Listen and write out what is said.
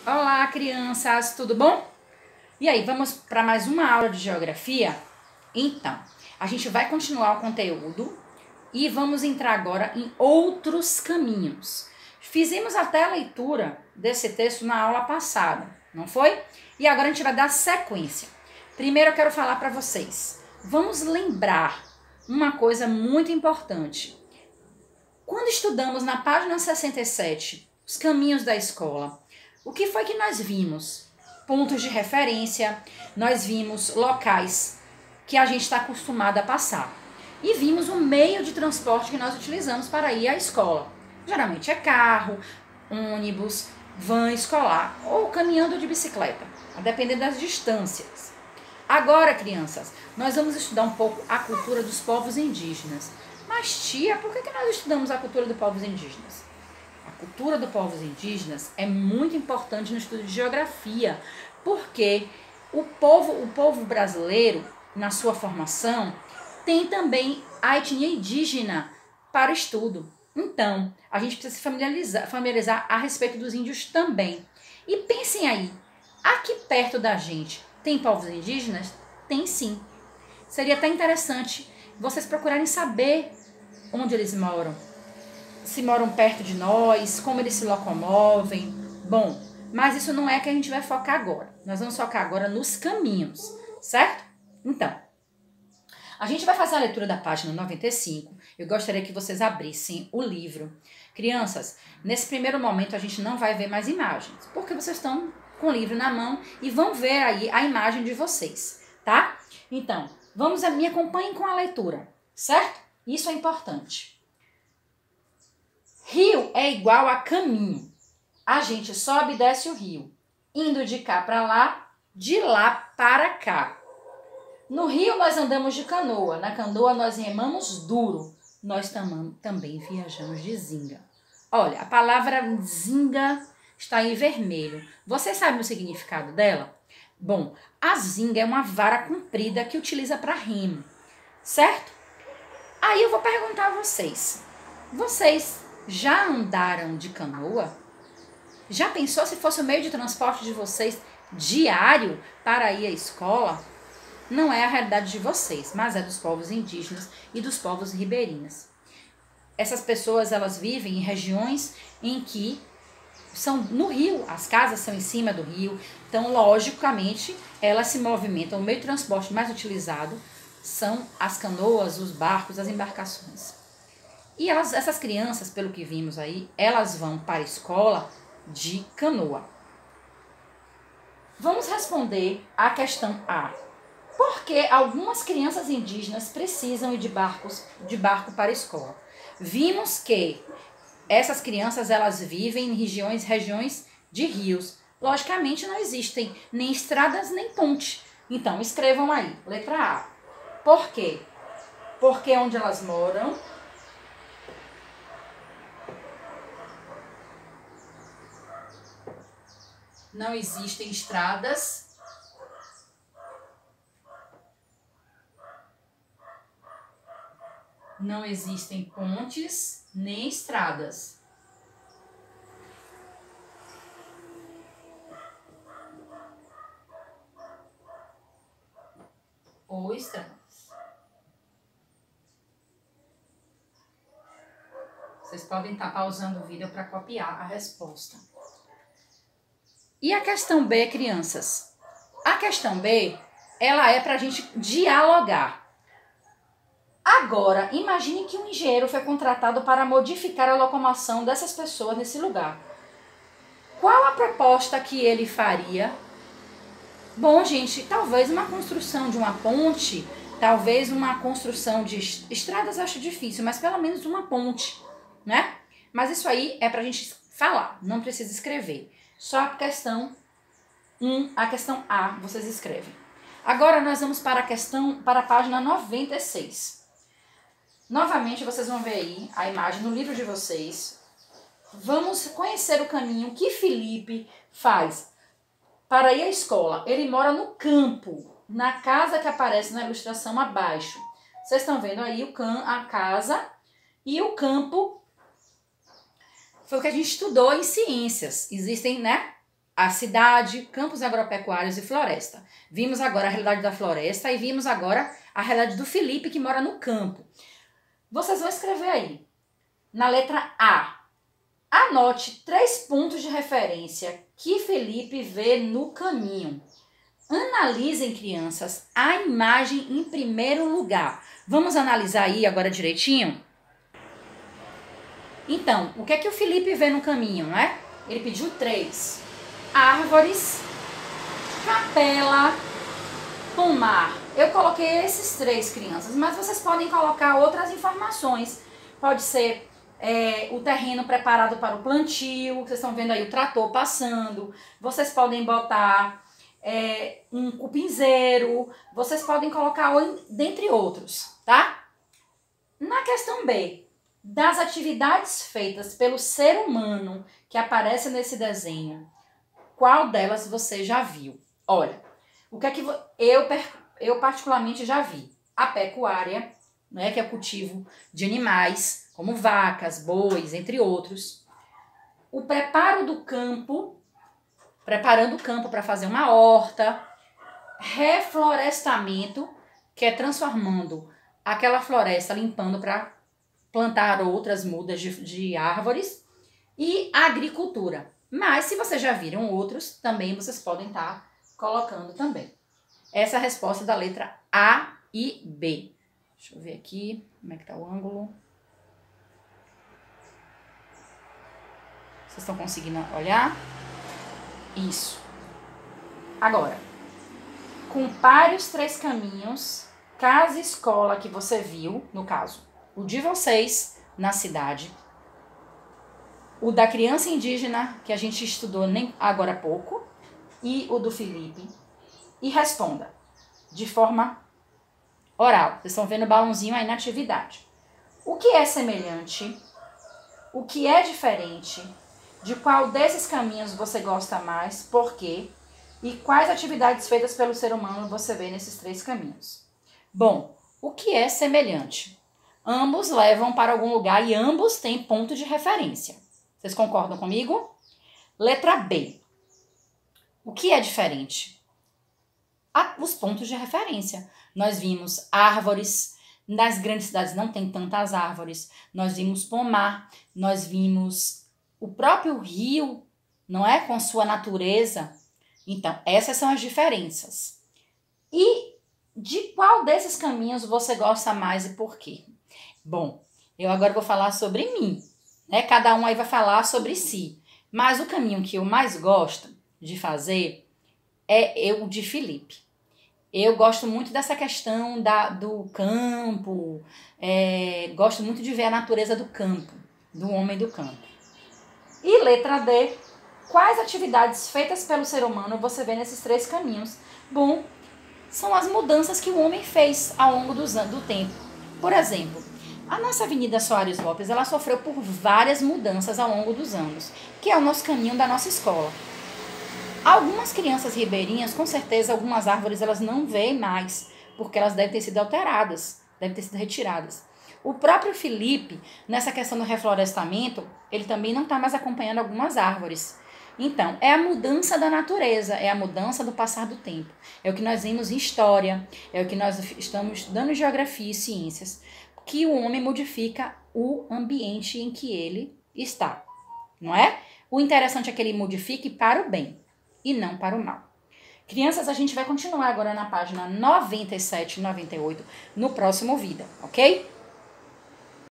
Olá, crianças, tudo bom? E aí, vamos para mais uma aula de geografia? Então, a gente vai continuar o conteúdo e vamos entrar agora em outros caminhos. Fizemos até a leitura desse texto na aula passada, não foi? E agora a gente vai dar sequência. Primeiro eu quero falar para vocês. Vamos lembrar uma coisa muito importante. Quando estudamos na página 67, os caminhos da escola, o que foi que nós vimos? Pontos de referência, nós vimos locais que a gente está acostumado a passar. E vimos o meio de transporte que nós utilizamos para ir à escola. Geralmente é carro, ônibus, van escolar ou caminhando de bicicleta, a depender das distâncias. Agora, crianças, nós vamos estudar um pouco a cultura dos povos indígenas. Mas, tia, por que nós estudamos a cultura dos povos indígenas? A cultura dos povos indígenas é muito importante no estudo de geografia, porque o povo brasileiro, na sua formação, tem também a etnia indígena para estudo. Então, a gente precisa se familiarizar a respeito dos índios também. E pensem aí, aqui perto da gente, tem povos indígenas? Tem sim. Seria até interessante vocês procurarem saber onde eles moram. Se moram perto de nós, como eles se locomovem. Bom, mas isso não é que a gente vai focar agora. Nós vamos focar agora nos caminhos, certo? Então, a gente vai fazer a leitura da página 95. Eu gostaria que vocês abrissem o livro. Crianças, nesse primeiro momento a gente não vai ver mais imagens, porque vocês estão com o livro na mão e vão ver aí a imagem de vocês, tá? Então, me acompanhem com a leitura, certo? Isso é importante. Rio é igual a caminho. A gente sobe e desce o rio, indo de cá para lá, de lá para cá. No rio nós andamos de canoa, na canoa nós remamos duro, nós também viajamos de zinga. Olha, a palavra zinga está em vermelho. Você sabe o significado dela? Bom, a zinga é uma vara comprida que utiliza para remo, certo? Aí eu vou perguntar a vocês. Vocês já andaram de canoa? Já pensou se fosse o meio de transporte de vocês diário para ir à escola? Não é a realidade de vocês, mas é dos povos indígenas e dos povos ribeirinhos. Essas pessoas, elas vivem em regiões em que são no rio, as casas são em cima do rio, então, logicamente, elas se movimentam. O meio de transporte mais utilizado são as canoas, os barcos, as embarcações. E essas crianças, pelo que vimos aí, elas vão para a escola de canoa. Vamos responder a questão A. Por que algumas crianças indígenas precisam ir de barco para a escola? Vimos que essas crianças, elas vivem em regiões de rios. Logicamente não existem nem estradas nem ponte. Então escrevam aí, letra A. Por quê? Porque onde elas moram não existem estradas não existem pontes nem estradas. Ou estradas. Vocês podem estar pausando o vídeo para copiar a resposta. E a questão B, crianças? A questão B, ela é para a gente dialogar. Agora, imagine que um engenheiro foi contratado para modificar a locomoção dessas pessoas nesse lugar. Qual a proposta que ele faria? Bom, gente, talvez uma construção de uma ponte, talvez uma construção de estradas, acho difícil, mas pelo menos uma ponte, né? Mas isso aí é pra gente falar, não precisa escrever. Só a questão 1, a questão A, vocês escrevem. Agora nós vamos para a página 96. Novamente, vocês vão ver aí a imagem no livro de vocês. Vamos conhecer o caminho que Felipe faz para ir à escola. Ele mora no campo, na casa que aparece na ilustração abaixo. Vocês estão vendo aí a casa e o campo. Foi o que a gente estudou em ciências. Existem, né, a cidade, campos agropecuários e floresta. Vimos agora a realidade da floresta e vimos agora a realidade do Felipe, que mora no campo. Vocês vão escrever aí, na letra A. Anote 3 pontos de referência que Felipe vê no caminho. Analisem, crianças, a imagem em primeiro lugar. Vamos analisar aí agora direitinho? Então, o que é que o Felipe vê no caminho, né? Ele pediu 3. Árvores, capela, pomar. Eu coloquei esses 3, crianças, mas vocês podem colocar outras informações. Pode ser o terreno preparado para o plantio, vocês estão vendo aí o trator passando. Vocês podem botar um cupinzeiro, vocês podem colocar dentre outros, tá? Na questão B, das atividades feitas pelo ser humano que aparece nesse desenho, qual delas você já viu? Olha, o que é que eu particularmente já vi? A pecuária, né, que é o cultivo de animais, como vacas, bois, entre outros. O preparo do campo, preparando o campo para fazer uma horta. Reflorestamento, que é transformando aquela floresta, limpando para plantar outras mudas de árvores. E agricultura. Mas se vocês já viram outros, também vocês podem estar colocando também. Essa é a resposta da letra A e B. Deixa eu ver aqui como é que tá o ângulo. Vocês estão conseguindo olhar? Isso. Agora, compare os 3 caminhos, casa e escola que você viu, no caso, o de vocês na cidade, o da criança indígena, que a gente estudou agora há pouco, e o do Felipe, e responda de forma oral. Vocês estão vendo o balãozinho aí na atividade. O que é semelhante? O que é diferente? De qual desses caminhos você gosta mais? Por quê? E quais atividades feitas pelo ser humano você vê nesses 3 caminhos? Bom, o que é semelhante? Ambos levam para algum lugar e ambos têm ponto de referência. Vocês concordam comigo? Letra B. O que é diferente? Os pontos de referência. Nós vimos árvores, nas grandes cidades não tem tantas árvores. Nós vimos pomar, nós vimos o próprio rio, não é? Com sua natureza. Então, essas são as diferenças. E de qual desses caminhos você gosta mais e por quê? Bom, eu agora vou falar sobre mim, né? Cada um aí vai falar sobre si. Mas o caminho que eu mais gosto de fazer é o de Felipe. Eu gosto muito dessa questão do campo, gosto muito de ver a natureza do campo, do homem do campo. E letra D, quais atividades feitas pelo ser humano você vê nesses 3 caminhos? Bom, são as mudanças que o homem fez ao longo do tempo. Por exemplo, a nossa Avenida Soares Lopes, ela sofreu por várias mudanças ao longo dos anos, que é o nosso caminho da nossa escola. Algumas crianças ribeirinhas, com certeza, algumas árvores elas não veem mais, porque elas devem ter sido alteradas, devem ter sido retiradas. O próprio Felipe, nessa questão do reflorestamento, ele também não está mais acompanhando algumas árvores. Então, é a mudança da natureza, é a mudança do passar do tempo. É o que nós vimos em história, é o que nós estamos estudando em geografia e ciências, que o homem modifica o ambiente em que ele está, não é? O interessante é que ele modifique para o bem e não para o mal. Crianças, a gente vai continuar agora na página 97 e 98 no próximo vídeo, ok?